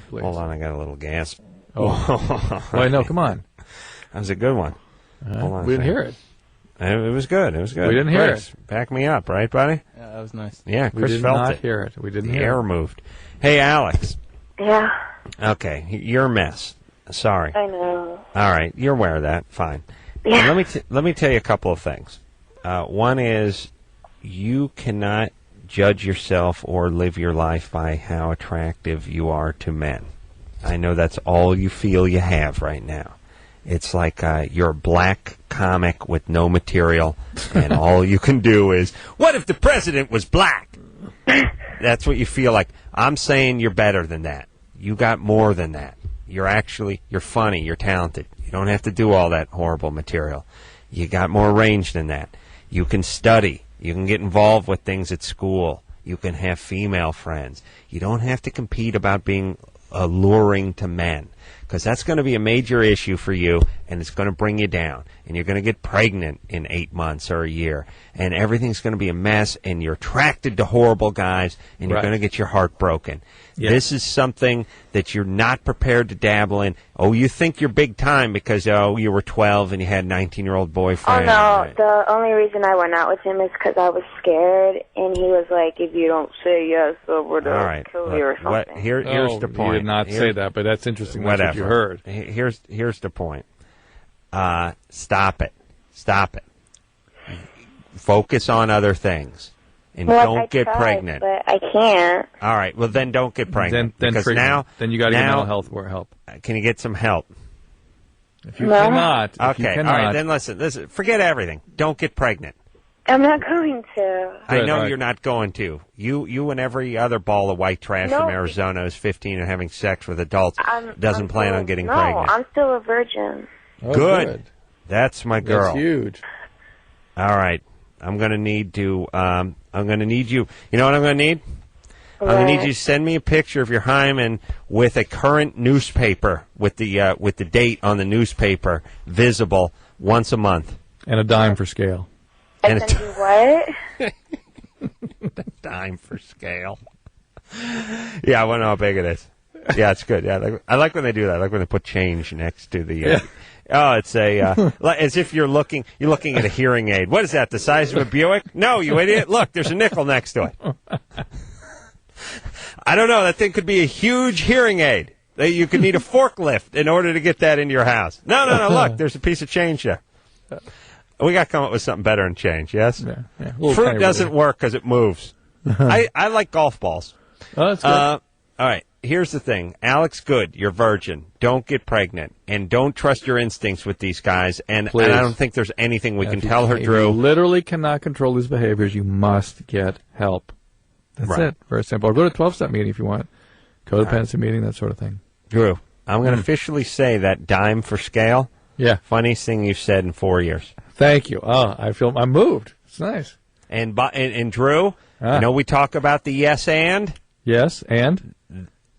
please. Hold on, I got a little gas. Oh, wait, no, come on. That was a good one. Hold on. We didn't hear it. It was good. It was good. We didn't hear it. Back me up, right, buddy? Yeah, that was nice. Yeah, Chris we did felt not it. hear it. We didn't The hear air it. moved. Hey, Alex. Yeah, Okay, you're a mess. Sorry. I know. All right, you're aware of that. Fine. Yeah. Let me tell you a couple of things. One is you cannot judge yourself or live your life by how attractive you are to men. I know that's all you feel you have right now. It's like you're a black comic with no material, and all you can do is, what if the president was black? That's what you feel like. I'm saying you're better than that. You got more than that. You're funny, you're talented. You don't have to do all that horrible material. You got more range than that. You can study. You can get involved with things at school. You can have female friends. You don't have to compete about being alluring to men, because that's going to be a major issue for you, and it's going to bring you down, and you're going to get pregnant in 8 months or a year, and everything's going to be a mess, and you're attracted to horrible guys, and you're Right. going to get your heart broken. Yeah. This is something that you're not prepared to dabble in. Oh, you think you're big time because, you were 12 and you had a 19-year-old Oh, boyfriend. no. Right. The only reason I went out with him is because I was scared, and he was like, if you don't say yes, we're going All to right. kill you or Look, something. here's the point. You did not say that, but that's interesting. That's Whatever. what you heard. Here's the point. Stop it. Stop it. Focus on other things. And Well, don't I get tried, pregnant. But I can't. All right. Well, then don't get pregnant. Then because treatment. Then you got to get now, mental health help. Can you get some help? If you No. cannot, if Okay. you All cannot, right. Then listen. Forget everything. Don't get pregnant. I'm not going to. I Good, know all right. you're not going to. You and every other ball of white trash No. from Arizona who's 15 and having sex with adults doesn't I'm plan still- on getting no, pregnant. I'm still a virgin. Oh, Good. That's my girl. That's huge. All right. I'm going to need to. I'm going to need you. You know what I'm going to need? I'm going to need you to send me a picture of your hymen with a current newspaper with the date on the newspaper visible once a month. And a dime for scale. And And then you what? Dime for scale. Yeah, I want to know how big it is. Yeah, it's good. Yeah, I like when they do that. I like when they put change next to the. Oh, it's like, as if you're looking at a hearing aid. What is that? The size of a Buick? No, you idiot! Look, there's a nickel next to it. I don't know. That thing could be a huge hearing aid. You could need a forklift in order to get that into your house. No. Look, there's a piece of change there. We got to come up with something better than change. Yes. Yeah. Fruit doesn't work because it moves. I like golf balls. Oh, that's good. All right. Here's the thing. Alex Good, you're virgin. Don't get pregnant. And don't trust your instincts with these guys. And I don't think there's anything we can tell her, If Drew. you literally cannot control these behaviors, you must get help. That's Right. it. Very simple. Or go to a 12-step meeting if you want. Codependency meeting, that sort of thing. Drew, I'm going to officially say that dime for scale, Yeah. funniest thing you've said in 4 years. Thank you. Oh, I'm moved. It's nice. And Drew, you know we talk about the yes and? Yes, and?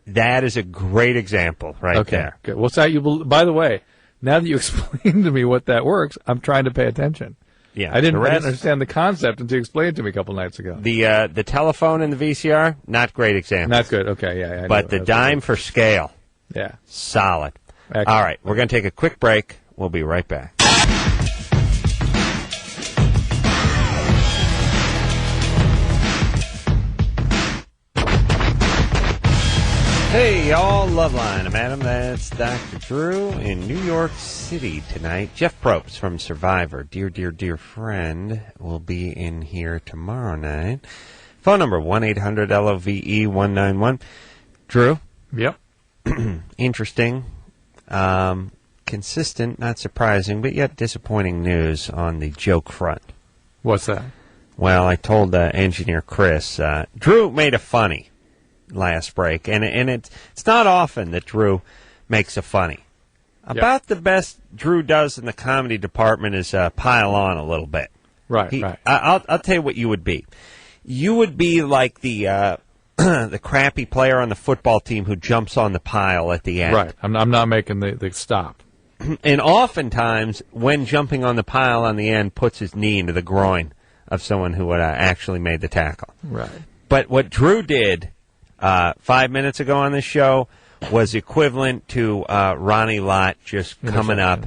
That is a great example right Okay. there. Good. What's that? By the way, now that you explained to me what that works, I'm trying to pay attention. Yeah, I didn't the rest- understand the concept until you explained it to me a couple nights ago. The telephone and the VCR, not great examples. Not good. Okay, yeah. I But know. the dime for scale, Yeah. solid. Excellent. All right, we're going to take a quick break. We'll be right back. Hey, y'all, Loveline. I'm Adam. That's Dr. Drew in New York City tonight. Jeff Probst from Survivor, dear friend, will be in here tomorrow night. Phone number 1-800-LOVE-191. Drew? Yep. Interesting, consistent, not surprising, but yet disappointing news on the joke front. What's that? Well, I told engineer Chris, Drew made a funny last break, and it's not often that Drew makes a funny. About the best Drew does in the comedy department is pile on a little bit. Right. I'll tell you what you would be. You would be like the the crappy player on the football team who jumps on the pile at the end. Right. I'm not making the stop. And oftentimes, when jumping on the pile on the end, puts his knee into the groin of someone who actually made the tackle. Right. But what Drew did 5 minutes ago on this show was equivalent to Ronnie Lott just coming up.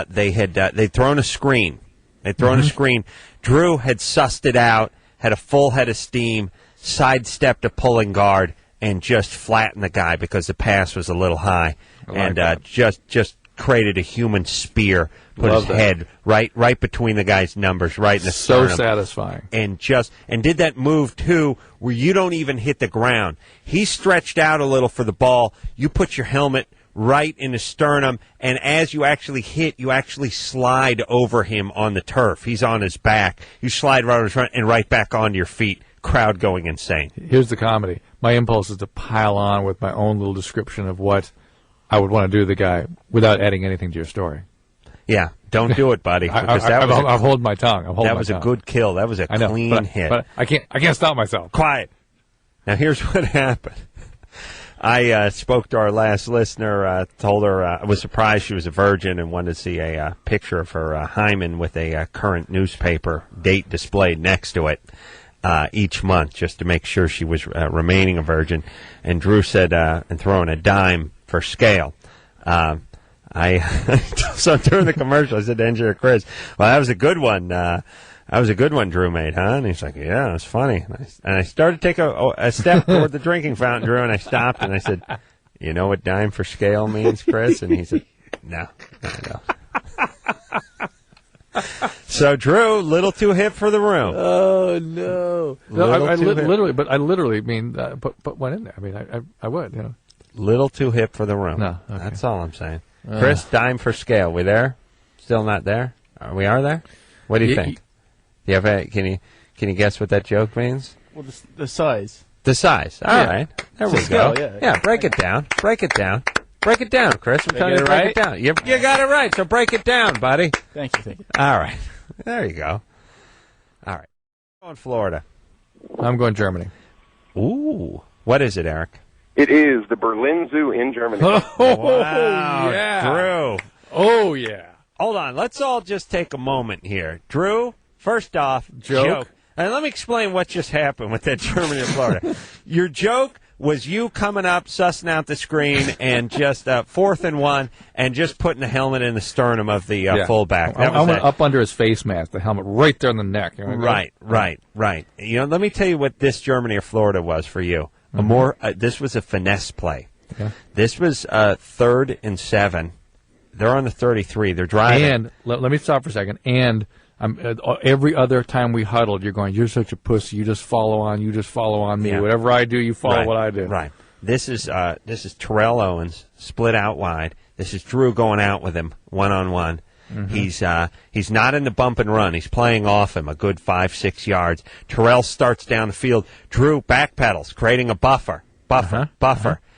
They'd thrown a screen. They'd thrown a screen. Drew had sussed it out, had a full head of steam, sidestepped a pulling guard, and just flattened the guy because the pass was a little high, just created a human spear, put his head right between the guy's numbers, right in the sternum. So satisfying. And did that move, too, where you don't even hit the ground. He stretched out a little for the ball. You put your helmet right in the sternum, and as you actually hit, you actually slide over him on the turf. He's on his back. You slide right over his front and right back onto your feet. Crowd going insane. Here's the comedy. My impulse is to pile on with my own little description of what I would want to do to the guy without adding anything to your story. Yeah, don't do it, buddy. I'll hold my tongue. That was a good kill. That was a clean hit. But I can't stop myself. Quiet. Now here's what happened. I spoke to our last listener, told her I was surprised she was a virgin and wanted to see a picture of her hymen with a current newspaper date displayed next to it each month just to make sure she was remaining a virgin. And Drew said, and throwing a dime for scale. So during the commercial, I said to engineer Chris, well, that was a good one. That was a good one Drew made, huh? And he's like, yeah, it was funny. And I started to take a step toward the drinking fountain, Drew, and I stopped and I said, you know what dime for scale means, Chris? And he said, no. So, Drew, little too hip for the room. Oh, no. I literally mean, put one in there. I mean, I would, you know. Little too hip for the room. No, okay. That's all I'm saying. Chris, dime for scale. We there? Still not there? We are there? What do you think? You have can you guess what that joke means? Well, the size. The size. All right. There we scale, go. Yeah, break it down. Break it down. Break it down, Chris. I'm telling you to break it down. You got it right, so break it down, buddy. Thank you. All right. There you go. All right. I'm going Florida. I'm going Germany. Ooh. What is it, Eric? It is the Berlin Zoo in Germany. Wow, yeah. Drew. Oh, yeah. Hold on. Let's all just take a moment here. Drew, first off, joke. And let me explain what just happened with that Germany and Florida. Your joke was you coming up, sussing out the screen, and just 4th and 1, and just putting the helmet in the sternum of the fullback. I went up under his face mask, the helmet right there in the neck. You know, right. You know, let me tell you what this Germany or Florida was for you. This was a finesse play. Okay. This was 3rd and 7. They're on the 33. They're driving. And let me stop for a second. And every other time we huddled, you're going, you're such a pussy. You just follow on. You just follow on me. Yeah. Whatever I do, you follow what I do. Right. This is Terrell Owens split out wide. This is Drew going out with him 1-on-1. Mm-hmm. He's not in the bump and run. He's playing off him a good 5-6 yards. Terrell starts down the field. Drew backpedals, creating a buffer.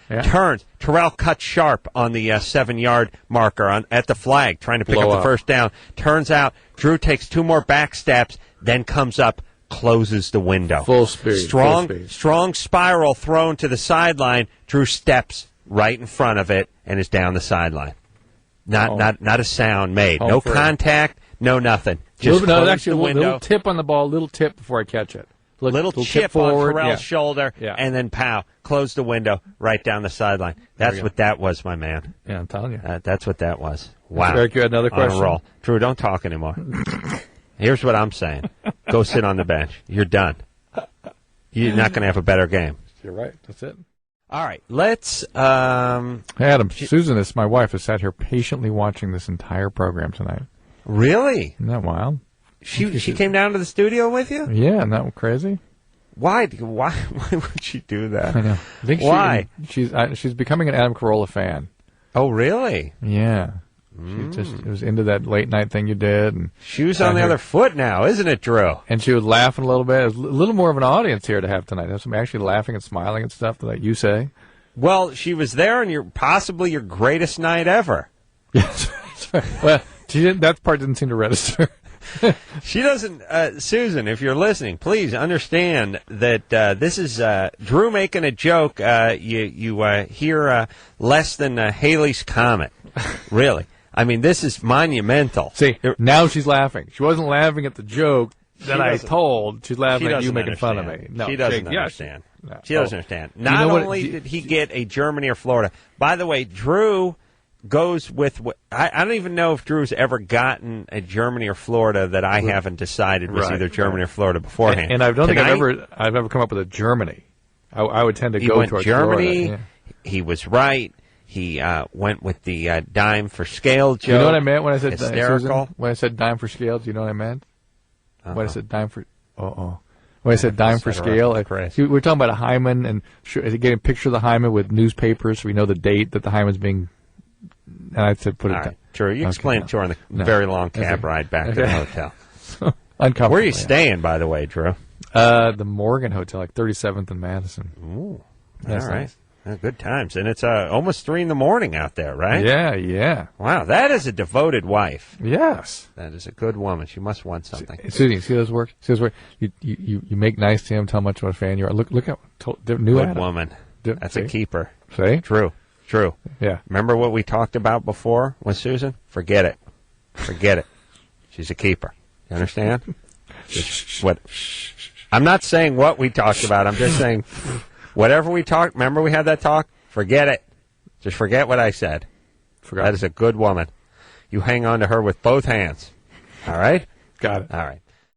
Yeah. Turns. Terrell cuts sharp on the 7-yard marker at the flag, trying to pick up the first down. Turns out Drew takes 2 more back steps, then comes up, closes the window. Full speed. Strong spiral thrown to the sideline. Drew steps right in front of it and is down the sideline. Not a sound made. No contact. No nothing. Just close the window. Little tip on the ball. Little tip before I catch it. Little chip forward, on Terrell's shoulder, and then pow, close the window right down the sideline. That's what that was, my man. Yeah, I'm telling you. That's what that was. Wow. Eric, you had another question? On a roll. Drew, don't talk anymore. Here's what I'm saying. Go sit on the bench. You're done. You're not going to have a better game. You're right. That's it. All right. Let's... Hey, Adam, Susan, my wife, has sat here patiently watching this entire program tonight. Really? Isn't that wild? She came down to the studio with you? Yeah, isn't that crazy? Why would she do that? I know. I think why? She's becoming an Adam Carolla fan. Oh, really? Yeah. She just was into that late night thing you did. And she was on the other foot now, isn't it, Drew? And she was laughing a little bit. It was a little more of an audience here to have tonight. There's some actually laughing and smiling and stuff that you say. Well, she was there on possibly your greatest night ever. Yes. Well, that part didn't seem to register. She doesn't, Susan, if you're listening, please understand that this is Drew making a joke. You hear less than Halley's Comet. Really. I mean, this is monumental. See, now she's laughing. She wasn't laughing at the joke that I told. She's laughing at you making fun of me. No, she doesn't understand. No. She doesn't understand. Not know what- only did he get a Germany or Florida. By the way, Drew goes with I don't even know if Drew's ever gotten a Germany or Florida that I haven't decided was Right, either Germany right. or Florida beforehand. And I don't think Tonight, I've ever come up with a Germany. I would tend to he go went towards Germany. Florida. He was right. He went with the dime for scale joke. Yeah. You know what I meant when I said Hysterical. Susan, when I said dime for scale? Do you know what I meant? When I Uh-huh. said dime for when I said dime for Set her up scale, like Chris. see, we're talking about a hymen and getting a picture of the hymen with newspapers, so we know the date that the hymen's being. And I said put it All down. right, Drew, you explained it to her on the No. very long cab Okay. ride back to the Okay. hotel. Uncomfortable. Where are you yeah. staying, by the way, Drew? The Morgan Hotel, like 37th and Madison. Ooh, That's all right. nice. Good times. And it's almost 3 in the morning out there, right? Yeah, yeah. Wow, that is a devoted wife. Yes. That is a good woman. She must want something. Susie, see those work? See those work? You make nice to him, tell him how much of a fan you are. Look at new Good Adam. woman. That's See? a keeper. See? True. Yeah. Remember what we talked about before with Susan? Forget it. Forget it. She's a keeper. You understand? What? I'm not saying what we talked about. I'm just saying whatever we talked. Remember we had that talk? Forget it. Just forget what I said. Forgot. That is a good woman. You hang on to her with both hands. All right? Got it. All right.